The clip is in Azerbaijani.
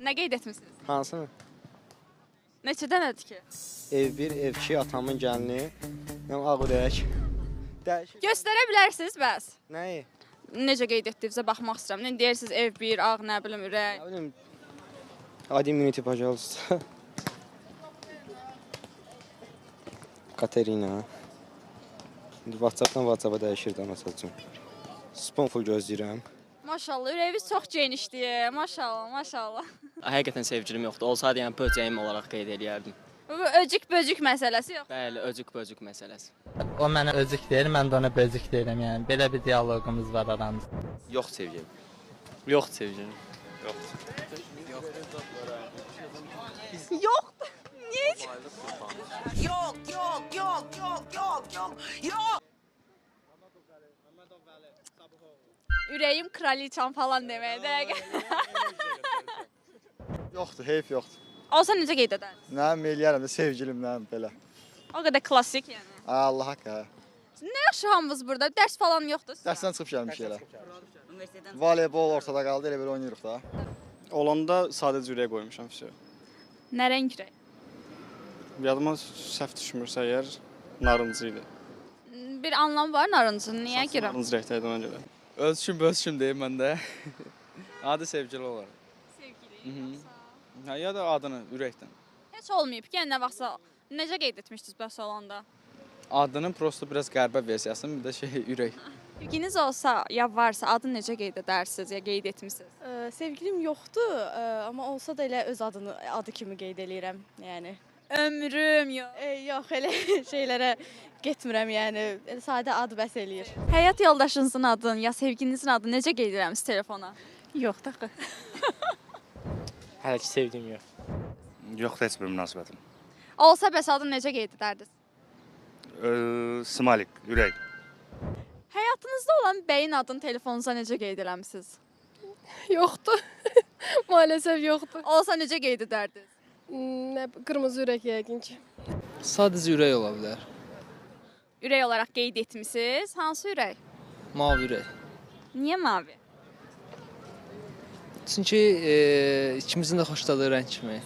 Nə qeyd etmisiniz? Hansını? Neçə dənədir ki? Ev 1, ev 2, atamın gəlini. Yəni ağ ürək. Dəyişik. Göstərə bilərsiniz bəs. Nəyi? Necə qeyd etdiyinizə baxmaq istəyirəm. Ne deyirsiniz ev 1, ağ, nə bilim, ürək. Nə bilim. Один минуты, пожалуйста. Katerina. WhatsApp-dan dəyişir də məsəl üçün. Spoonful gözləyirəm. Maşallah, ürəyiniz çox genişdir. Maşallah, maşallah. Həqiqətən sevgilim yoxdur. Olsaydı yəni böcəyim olaraq qeyd eləyərdim. Bu öcük-böcük məsələsi yox. Bəli, öcük-böcük məsələsi. O mənə özük deyir, mən də ona bözük deyirəm. Yəni belə bir dialoqumuz var aramızda. Yox sevgilim. Yox sevgilim. Yoxdur. Niyə? Yok. Ürəyim kraliçam falan deməkdir. Yoxdur, heyf yoxdur. Olsa necə qeyd edərsiniz? Nə eləyərəm də sevgilimlə belə. O qədər klassik yəni. Allah haqqı. Nə yaxşı hamımız burada. Dərs falan yoxdur. Dərsdən çıxıb gəlmişik elə. Voleybol ortada qaldı, elə belə oynayırıq da. Olanda sadəcə ürəyə qoymuşam vəsə. Nə rəng ürək? Yadıma səhv düşmürsə əgər narıncı idi. Bir anlam var narıncının. Niyə girəm? Narıncı rəngdəydi ona görə. Ölçüm deyim mən də. Adi sevgili olaraq. Sevgili. Hə, ya da adını ürəkdən. Heç olmayıb ki, nə vaxtsa necə qeyd etmişdiniz bəs olanda? Adının prosto biraz qəribə versiyasını, bir də ürək. Sevginiz olsa ya varsa adı necə qeyd edərsiniz ya qeyd etmisiniz? Sevgilim yoxdur, amma olsa da elə öz adı kimi qeyd eləyirəm, yəni. Ömrüm yox. Yox, elə şeylərə getmirəm, yəni. Sadə ad bəs eləyir. Həyat yoldaşınızın adını ya sevgilinizin adını necə qeyd edirəmsiz telefona? Yox da. Hələ ki sevgim yox. Yoxdur heç bir münasibətim. Olsa bəs adını necə qeyd edərdiniz? Smalik, ürək. Həyatınızda olan bəyin adını telefonunuza necə qeyd eləmisiniz? Yoxdur. Maalesef yoxdur. Olsa necə qeyd edərdiniz? Qırmızı ürək yəqin ki. Sadəcə ürək ola bilər. Ürək olaraq qeyd etmisiniz. Hansı ürək? Mavi ürək. Niyə mavi? Çünki ikimizin də xoşladığı rəng kimi.